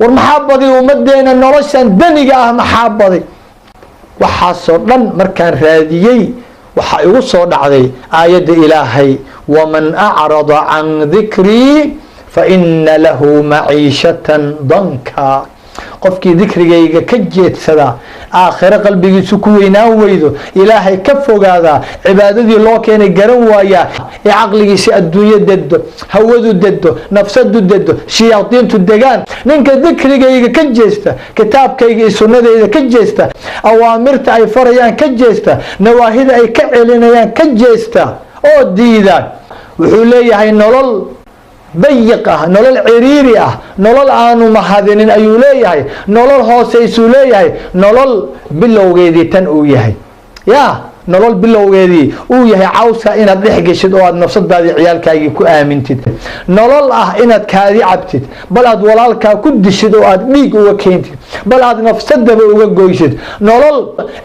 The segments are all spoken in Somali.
والمحابضي ومدينا نرشان دنيا محابضي وحاسو دن مركان راديي وحايو صود علي آية إلهي ومن أعرض عن ذكري فإن له معيشة ضنكا قفكي ذكري كجيت سدا آخر قلبي سكوينا ويدو إلهي كفو هذا عبادتي الله كان يقرن ويا عقلي سي الدنيا ددو هودو ددو نفسدو ددو شياطين تدقان نينك ذكري كجيستا كتاب كي سنة كجيستا أوامرت أي فريان كجيستا نواهد أي كعلنيان كجيستا أو ديدا وحولي هاي نولل ضيقه نولل عريري نولل آنو محادنين أيو ليهي نولل هوسيسو ليهي نولل بلوغيدي تن او يهي يا نولل بلوغيدي او يهي عوسا إناد لحقشد او اد نفسد دادي عيالكاكي كو آمنتد نولل إناد كادي عبتد بل اد ولالكا كدشد او اد ليق او كينتد بل اد نفسد دابا او قويشد نولل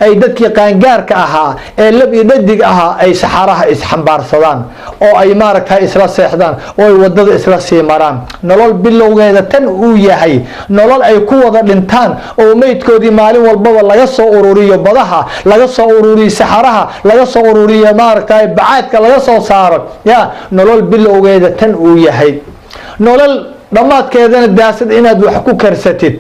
اي دادكي قانقارك اها اي لب يددق اها اي سحارها اسحنبار صدان او اي ماركها اسلا سيحدان او اي ودد اسلا سيماران نولل بلوغيدا تن او يهي نولل اي كوودا دhintaan oo meydkoodii maalin walbaba laga soo ururiyo badaha laga soo ururiyo saxaraha laga soo ururiyo maaragtay bacaadka laga soo saaro ya nolol bilowgeeda tan uu yahay nolol dhamaadkeedana daasad inaad wax ku karsatid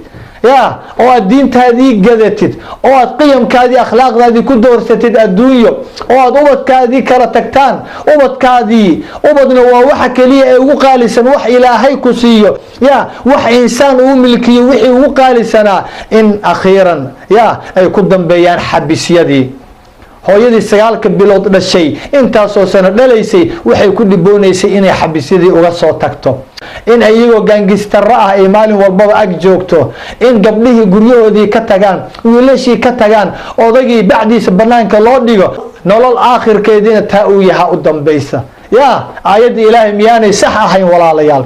يا أو الدين تهذي قدتت أو القيم كذي أخلاق هذه كدور ستد الدنيا أو أبد كذي كرتكتان أبد كذي أبد وحك لي وقالسا وح إلهي كسيو يا وح إنسان وملكي وحي وقالسنا إن أخيرا يا أي قدام بيان حبس يدي hooyadii sagaalka bilood dhashay intaasoo sano dhalaysay waxay ku dhiboonaysay inay xabisidii uga soo tagto in ayagoo gaangistara ah ay maalin walbaba ag joogto in gabdhihii guryahoodii ka tagaan wiilashii ka tagaan odagii bacdiisa banaanka loo dhigo nolol aakhirkeediina taa uu yahaa u dambaysa yaa aayadda ilaahay miyaanay sax ahayn walaalayaal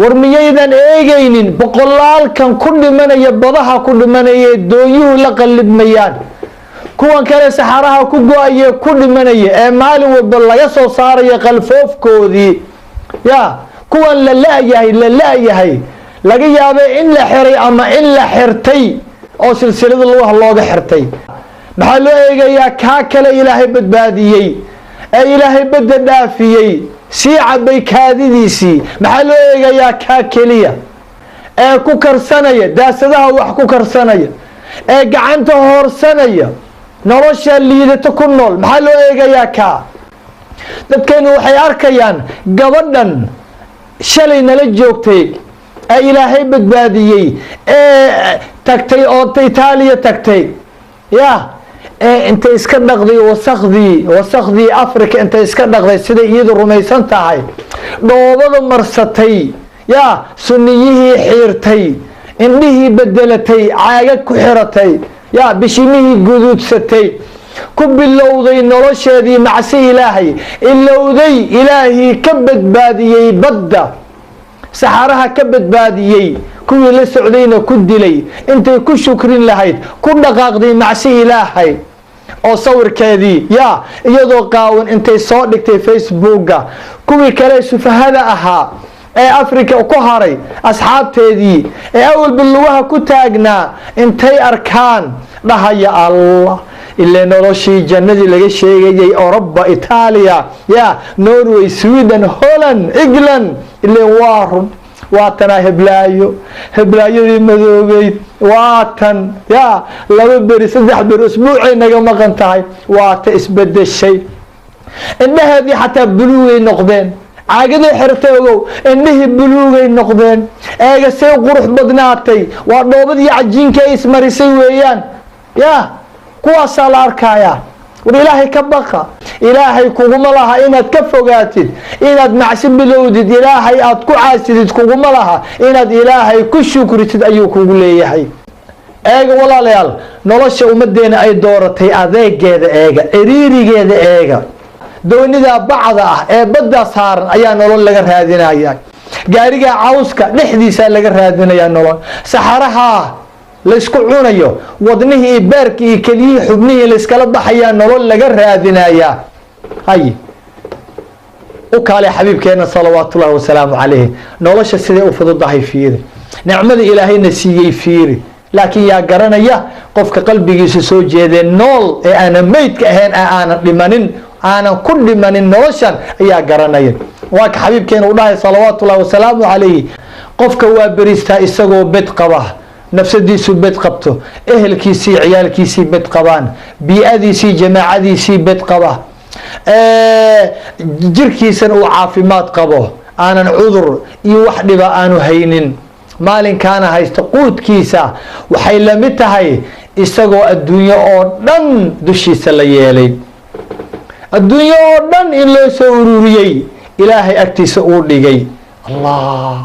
war miyaydan eegaynin boqolaalkan ku dhimanaya badaha ku dhimanaya doonyuhu la qallidmayaan kuwan kale saxaraha ku go'aya ku dhimanaya ee maalin walba laga soo saarayo qalfoofkoodii ya kuwan la laayahay laga yaabay in la xiray ama in la xirtay oo silsilada looga xirtay maxaa loo eegayaa ka kale ilaahay badbaadiyay ee ilaahay badda dhaafiyay si cabay kaadidiisii maxaa loo eegayaa ka kaliya ee ku karsanaya daasadaha wax ku karsanaya ee gacanta hoorsanaya nolosha liidata ku nool maxaa loo eegayaa ka dadkeenu waxay arkayaan gabadhan shalay nala joogtay ee ilaahay badbaadiyay ee tagtay oo Itaaliya tagtay ya ee inta iska dhaqday wasaqdii Afrika inta iska dhaqday sida iyadu rumaysan tahay dhoobada marsatay ya sunniyihii xiirtay indhihii bedelatay caaga ku xiratay يا بشيمه جذود ستي كبلوذي نرشدي معسي إلهي اللوذي إلهي كبد باديي بدة سحرها كبد باديي كل لسعودين كدلي انت كل شكرين لهيد كل دقاقدي معسي إلهي أو صور كذي يا يدو قاون انت صادق في فيسبوك كل كلاس فهذا أها ee Afrika ku haray asxaabteedii ee awal bilwaha ku taagnaa intay arkaan dhahaya Allah ilaa noloshii jannadii laga sheegayay Europa Italia ya Norway Sweden Holland England ilaa waarun waatan heblaayadii madoobay waatan ya laba beri saddex beri usbuucay naga maqan tahay waata isbedeshay indhaheedii xataa buluugay noqdeen عاقدي حرتوغو انه بلوغي نقدين ايغا سي قروح بدناتي وا دوبدي عجينكا اسمريسي ويان يا كواسا لا اركايا والهي كبقى الهي كوغما لها اناد كفوغاتيد اناد معسب بلوديد الهي اد كو عاسيد كوغما لها اناد الهي كشكرتيد ايو كوغ ليهي ايغا ولاليال نولشا امدينا اي دورتي adeegeeda eega iriirigeeda eega doonida bacda ah ee badda saaran ayaa nolol laga raadinayaa gaariga cawska dhexdiisa laga raadinayaa nolol saxaraha la isku cunayo wadnihii beerkii kaliya xubnihii la iskala baxaya nolol laga raadinayaa hay u kale xabiibkeena sallallahu alayhi wa sallam nolosha sidee u fududahay fiido nicmada ilaahayna siiyey fiiri laakiin yaa garanaya qofka qalbigiisa soo jeedee nool ee aanan meydka ahayn aanan dhimanin aanan ku dhimanin noloshan ayaa garanaya waa ka xabiibkeena u dhahay salawaatu ullahi wasalaamu calayhi qofka waa beristaa isagoo bed qaba nafsadiisu bed qabto ehelkiisii ciyaalkiisii bed qabaan bii'adiisii jamaacadiisii bed qaba jirkiisana uu caafimaad qabo aanan cudur iyo wax dhiba aanu haynin maalinkaana haysta quudkiisa waxay la mid tahay isagoo adduunyo oo dhan dushiisa la yeelay adduunyo oo dhan in loo soo ururiyey ilaahay agtiisa uu dhigay allah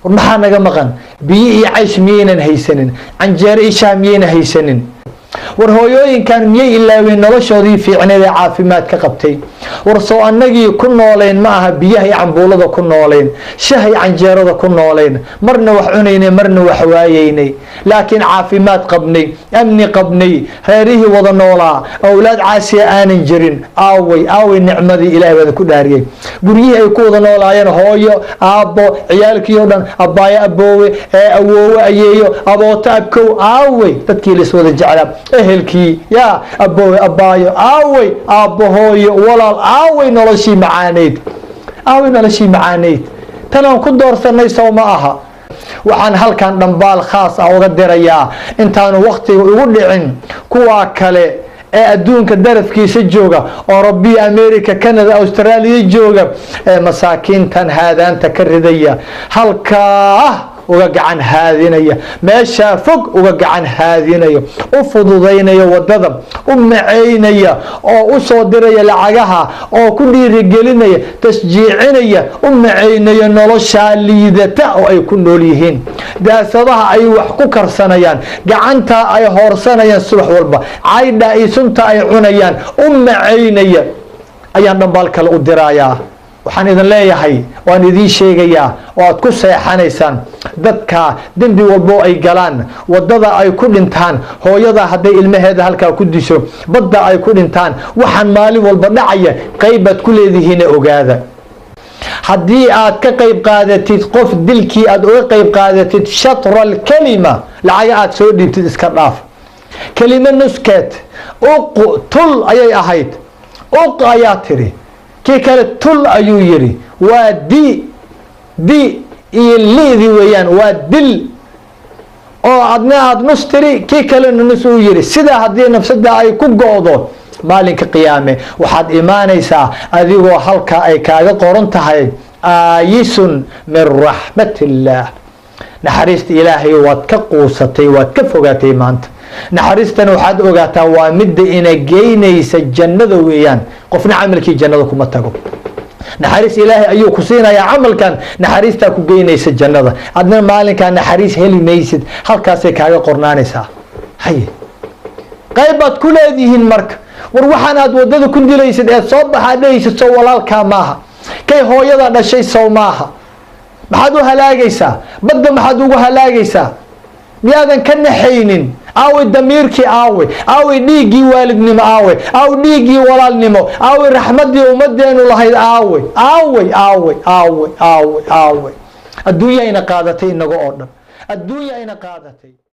war maxaa naga maqan biyo iyo caysh miyaynan haysanin canjeero iyo shaah miyayna haysanin war hooyooyinkan miyay ilaaween noloshoodii fiicneed ee caafimaad ka qabtay war soo annagii ku noolayn ma aha biyaha iyo cambuulada ku noolayn shaha iyo canjeerada ku noolayn marna wax cunaynay marna wax waayeynay laakiin caafimaad qabnay amni qabnay reerihii wada noolaa awlaad caasiya aanan jirin aaway nicmadii ilaahay badan ku dhaariyey guryihii ay ku wada noolaayeen hooyo aabbo ciyaalkii oo dhan abbaayo aboowe awoowe ayeeyo abooto abkow aaway dadkii la iswada jeclaa ehelkii yaa aboowe abbaayo aaway aabbo hooyo walaal aaway noloshii macaaneyd tanaan ku doorsanay sow ma aha waxaan halkan dhambaal khaas ah uga dirayaa intaanu waktiga ugu dhicin kuwaa kale ee adduunka darafkiisa jooga oo rabbiya america canada australia jooga ee masaakiintan haadaanta ka ridaya halkaa uga gacan haadinaya meeshaa fog uga gacan haadinaya u fududaynaya wadada u maceynaya oo u soo diraya lacagaha oo ku dhiirigelinaya tasjiicinaya u maceynaya noloshaa liidata oo ay ku nool yihiin daasadaha ay wax ku karsanayaan gacantaa ay hoorsanayaan subax walba caydha iyo sunta ay cunayaan u maceynaya ayaan dhambaal kale u dirayaa waxaan idin leeyahay waan idiin sheegayaa oo aad ku seexanaysaan dadka dembi walbo ay galaan wadada ay ku dhintaan hooyada hadday ilmaheeda halkaa ku disho badda ay ku dhintaan waxaan maalin walba dhacaya qaybaad ku leedihiin ogaada haddii aad ka qayb qaadatid qof dilkii aad uga qayb qaadatid shatra alkalima lacaga aad soo dhiibtid iska dhaaf kelimo nuskeed uqtul ayay ahayd uq ayaa tiri kii kale tul ayuu yidhi waa di iyo li'di weeyaan waa dil oo adna aad nus tiri kii kalena nus uu yidhi sidaa haddii nafsada ay ku go'do maalinka qiyaame waxaad imaanaysaa adigoo halkaa ay kaaga qoran tahay aayisun min raxmat illaah naxariista ilaahay waad ka quusatay waad ka fogaatay maanta naxariistana waxaad ogaataa waa midda ina geynaysa jannada weeyaan qofna camalkii jannada kuma tago naxariis ilaahay ayuu ku siinayaa camalkan naxariistaa ku geynaysa jannada adna maalinkaa naxariis heli maysid halkaasay kaaga qornaanaysaa haye qayb baad ku leedihiin marka war waxaan aad wadada ku dilaysid ee soo baxaa dhehaysid sow walaalkaa maaha kay hooyada dhashay sow maaha maxaad u halaagaysaa badda maxaad ugu halaagaysaa miyaadan ka naxaynin aaway damiirkii aaway dhiiggii waalidnimo aaway dhiiggii walaalnimo aaway raxmaddii ummadeenu lahayd aaway adduunya ayna qaadatay inaga oo dhan adduunya ayna qaadatay